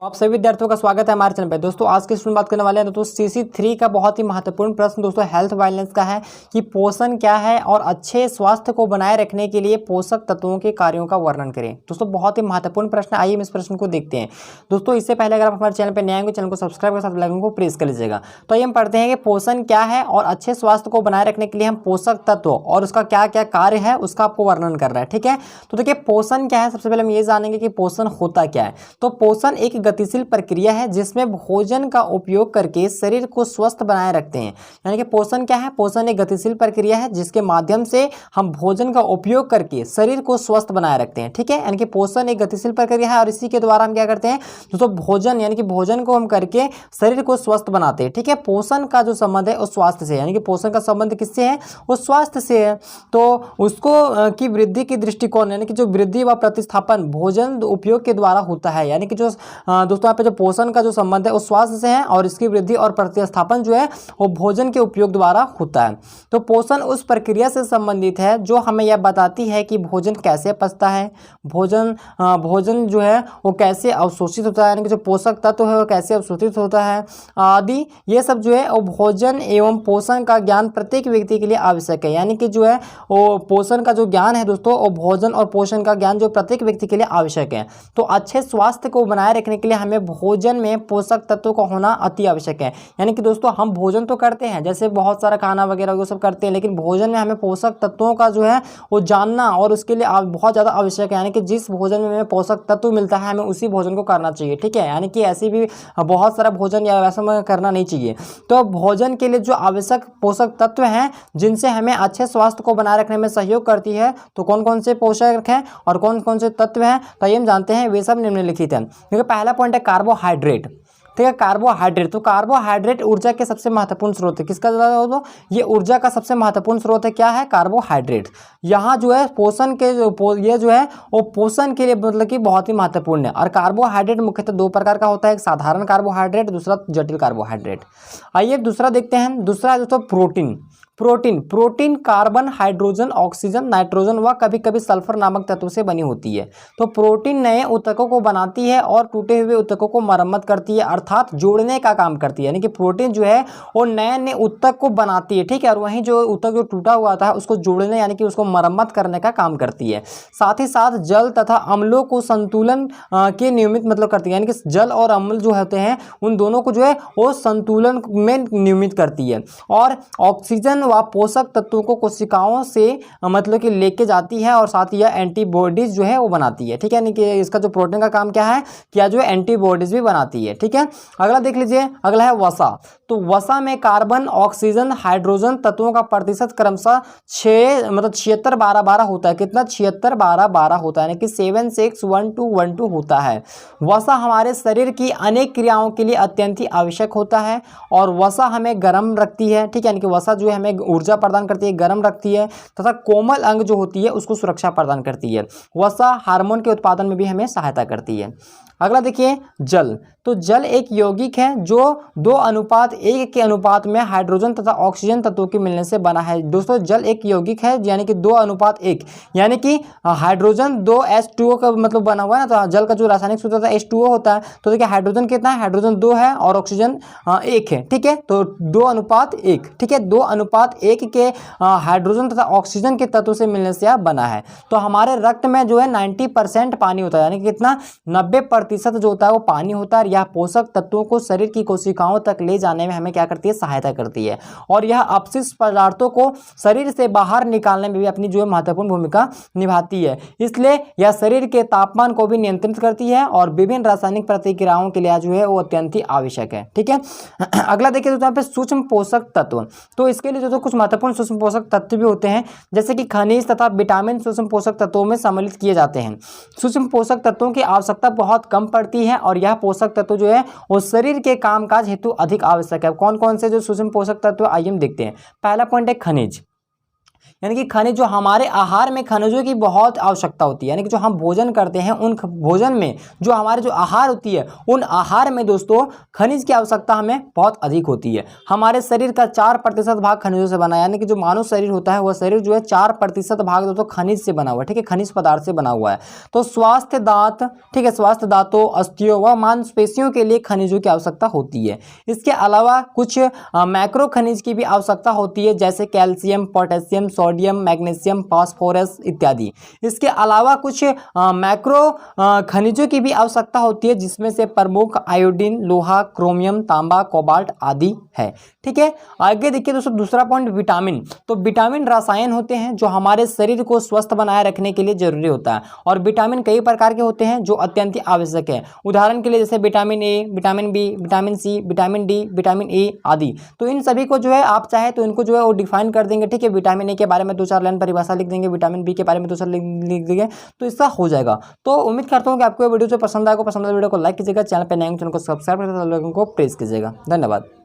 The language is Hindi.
आप सभी विद्यार्थियों का स्वागत है हमारे चैनल पे। दोस्तों आज के स्टूडेंट बात करने वाले हैं दोस्तों CC3 का बहुत ही महत्वपूर्ण प्रश्न दोस्तों हेल्थ बैलेंस का है कि पोषण क्या है और अच्छे स्वास्थ्य को बनाए रखने के लिए पोषक तत्वों के कार्यों का वर्णन करें। दोस्तों बहुत ही महत्वपूर्ण प्रश्न, आइए हम इस प्रश्न को देखते हैं। दोस्तों इससे पहले अगर आप हमारे चैनल पर नए आएंगे, चैनल को सब्सक्राइब के साथ बेल आइकन को प्रेस कर लीजिएगा। तो आइए हम पढ़ते हैं कि पोषण क्या है और अच्छे स्वास्थ्य को बनाए रखने के लिए हम पोषक तत्व और उसका क्या क्या कार्य है उसका आपको वर्णन कर रहा है। ठीक है, तो देखिए पोषण क्या है, सबसे पहले हम ये जानेंगे कि पोषण होता क्या है। तो पोषण एक गतिशील प्रक्रिया है जिसमें भोजन का उपयोग करके शरीर को स्वस्थ बनाए रखते हैं। यानी कि पोषण क्या है, पोषण एक गतिशील प्रक्रिया है जिसके माध्यम से हम भोजन का उपयोग करके शरीर को स्वस्थ बनाए रखते हैं। ठीक है, यानी कि पोषण एक गतिशील प्रक्रिया है और इसी के द्वारा हम क्या करते हैं दोस्तों, भोजन यानी कि भोजन को हम करके शरीर को स्वस्थ बनाते हैं। ठीक है, पोषण का जो संबंध है उस स्वास्थ्य से, यानी कि पोषण का संबंध किससे है, उस स्वास्थ्य से है। तो उसको की वृद्धि की दृष्टिकोण यानी कि जो वृद्धि व प्रतिस्थापन भोजन उपयोग के द्वारा होता है। यानी कि जो दोस्तों यहाँ पे जो पोषण का जो संबंध है उस स्वास्थ्य से है और इसकी वृद्धि और प्रतिस्थापन जो है वो भोजन के उपयोग द्वारा होता है। तो पोषण उस प्रक्रिया से संबंधित है जो हमें यह बताती है कि भोजन कैसे पचता है, भोजन जो है वो कैसे अवशोषित होता है, यानी कि जो पोषक तत्व है वो कैसे अवशोषित होता है आदि। ये सब जो है वो भोजन एवं पोषण का ज्ञान प्रत्येक व्यक्ति के लिए आवश्यक है। यानी कि जो है वो पोषण का जो ज्ञान है दोस्तों, वो भोजन और पोषण का ज्ञान जो प्रत्येक व्यक्ति के लिए आवश्यक है। तो अच्छे स्वास्थ्य को बनाए रखने के लिए हमें भोजन में पोषक तत्वों का होना अति आवश्यक है। यानी कि दोस्तों हम भोजन तो करते हैं, जैसे बहुत सारा खाना वगैरह वो सब करते हैं, लेकिन भोजन में हमें पोषक तत्वों का जो है वो जानना और उसके लिए बहुत ज़्यादा आवश्यक है। यानी कि जिस भोजन में हमें पोषक तत्व मिलता है हमें उसी भोजन को करना चाहिए। ठीक है, यानी कि ऐसी भी बहुत सारा भोजन या वैसा करना नहीं चाहिए। तो भोजन के लिए जो आवश्यक पोषक तत्व हैं जिनसे हमें अच्छे स्वास्थ्य को बनाए रखने में सहयोग करती है, तो कौन कौन से पोषक हैं और कौन कौन से तत्व हैं, तो ये हम जानते हैं। वे सब निम्नलिखित हैं। देखिए पहला पॉइंट है कार्बोहाइड्रेट। ठीक है, कार्बोहाइड्रेट, तो कार्बोहाइड्रेट ऊर्जा के सबसे महत्वपूर्ण स्रोत है। किसका तो ये ऊर्जा का सबसे महत्वपूर्ण स्रोत है, क्या है, कार्बोहाइड्रेट। यहाँ जो है पोषण के ये जो है वो पोषण के लिए मतलब कि बहुत ही महत्वपूर्ण है। और कार्बोहाइड्रेट मुख्यतः दो प्रकार का होता है, एक साधारण कार्बोहाइड्रेट, दूसरा जटिल कार्बोहाइड्रेट। आइए दूसरा देखते हैं। दूसरा है दोस्तों protein carbon, hydrogen, oxygen, nitrogen व कभी कभी सल्फर नामक तत्वों से बनी होती है। तो प्रोटीन नए ऊतकों को बनाती है और टूटे हुए ऊतकों को मरम्मत करती है, अर्थात जोड़ने का काम करती है। यानी कि प्रोटीन जो है वो नए नए ऊतक को बनाती है। ठीक है, और वहीं जो ऊतक जो टूटा हुआ था उसको जोड़ने यानी कि उसको मरम्मत करने का काम करती है। साथ ही साथ जल तथा अम्लों को संतुलन के नियमित मतलब करती है। यानी कि जल और अम्ल जो होते हैं उन दोनों को जो है वो संतुलन में नियमित करती है। और ऑक्सीजन व पोषक तत्वों को कोशिकाओं से मतलब कि लेके जाती है और साथ ही यह एंटीबॉडीज जो है वो बनाती है। ठीक है, यानी कि इसका जो प्रोटीन का काम क्या है, क्या जो है एंटीबॉडीज भी बनाती है। ठीक है, अगला देख लीजिए, अगला है वसा। तो वसा में कार्बन, ऑक्सीजन, हाइड्रोजन तत्वों का प्रतिशत क्रमशः 76-12-12 होता है। कितना, 76-12-12 होता है, यानी कि 7-6-1-2-1-2 होता है। वसा हमारे शरीर की अनेक क्रियाओं के लिए अत्यंत ही आवश्यक होता है और वसा हमें गर्म रखती है। ठीक है, यानी कि वसा जो है हमें ऊर्जा प्रदान करती है, गर्म रखती है तथा कोमल अंग जो होती है उसको सुरक्षा प्रदान करती है। वसा हार्मोन के उत्पादन में भी हमें सहायता करती है। अगला देखिए जल। तो जल एक यौगिक है जो 2:1 के अनुपात में हाइड्रोजन तथा ऑक्सीजन तत्वों के मिलने से बना है। दोस्तों जल एक यौगिक है यानी कि 2:1, यानी कि हाइड्रोजन 2H2O का मतलब बना हुआ है ना। तो जल का जो रासायनिक सूत्र होता है H2O होता है। तो देखिए हाइड्रोजन कितना है, हाइड्रोजन 2 है और ऑक्सीजन 1 है। ठीक है, तो 2:1। ठीक है, 2:1 के हाइड्रोजन तथा ऑक्सीजन के तत्व से मिलने से बना है। तो हमारे रक्त में जो है 90% पानी होता है, यानी कि कितना, 90% जो होता है वो पानी होता है। यह पोषक तत्वों को शरीर की कोशिकाओं तक ले जाने में हमें क्या करती है, सहायता करती है। और यह अपशिष्ट पदार्थों को शरीर से बाहर निकालने में भी अपनी जो है महत्वपूर्ण भूमिका निभाती है। इसलिए यह शरीर के तापमान को भी नियंत्रित करती है और विभिन्न रासायनिक प्रतिक्रियाओं के लिए जो है वो अत्यंत ही आवश्यक है। ठीक है, अगला देखिए तो यहाँ पे सूक्ष्म पोषक तत्व। तो इसके लिए जो कुछ महत्वपूर्ण सूक्ष्म पोषक तत्व भी होते हैं, जैसे कि खनिज तथा विटामिन सूक्ष्म पोषक तत्वों में सम्मिलित किए जाते हैं। सूक्ष्म पोषक तत्वों की आवश्यकता बहुत कम पड़ती है और यह पोषक तत्व जो है वो शरीर के कामकाज हेतु अधिक आवश्यक है। कौन कौन से जो सूक्ष्म पोषक तत्व, आइए हम देखते हैं। पहला पॉइंट है खनिज। यानी कि खनिज, जो हमारे आहार में खनिजों की बहुत आवश्यकता होती है, यानी कि जो हम भोजन करते हैं उन भोजन में जो हमारे जो आहार होती है उन आहार में दोस्तों खनिज की आवश्यकता हमें बहुत अधिक होती है। हमारे शरीर का 4% भाग खनिजों से बना है, यानी कि जो मानव शरीर होता है वह शरीर जो है 4% भाग दोस्तों खनिज से बना हुआ है, ठीक है, खनिज पदार्थ से बना हुआ है। तो स्वास्थ्य दांत, ठीक है, स्वास्थ्य दांतों, अस्थियों व मांसपेशियों के लिए खनिजों की आवश्यकता होती है। इसके अलावा कुछ मैक्रो खनिज की भी आवश्यकता होती है, जैसे calcium, potassium, sodium, magnesium, phosphorus इत्यादि। इसके अलावा कुछ मैक्रो खनिजों की भी आवश्यकता होती है, जिसमें से प्रमुख आयोडीन, लोहा, क्रोमियम, तांबा, कोबाल्ट आदि है, ठीक है। आगे देखिए दोस्तों दूसरा पॉइंट, विटामिन। तो विटामिन रसायन होते हैं जो हमारे शरीर को स्वस्थ बनाए रखने के लिए जरूरी होता है, और विटामिन कई प्रकार के होते हैं जो अत्यंत आवश्यक है। उदाहरण के लिए जैसे vitamin A, vitamin B, vitamin C, vitamin D, vitamin A आदि। तो इन सभी को जो है आप चाहे तो इनको जो है वो डिफाइन कर देंगे, ठीक है। विटामिन ए के बारे में 2-4 लाइन परिभाषा लिख देंगे, विटामिन बी के बारे में 2-4 लिख देंगे, तो इसका हो जाएगा। तो उम्मीद करता हूँ कि आपको ये वीडियो जो पसंद आएगा, वीडियो को लाइक कीजिएगा, चैनल पर नए चैनल को सब्सक्राइब करके लोगों को प्रेस कीजिएगा। धन्यवाद।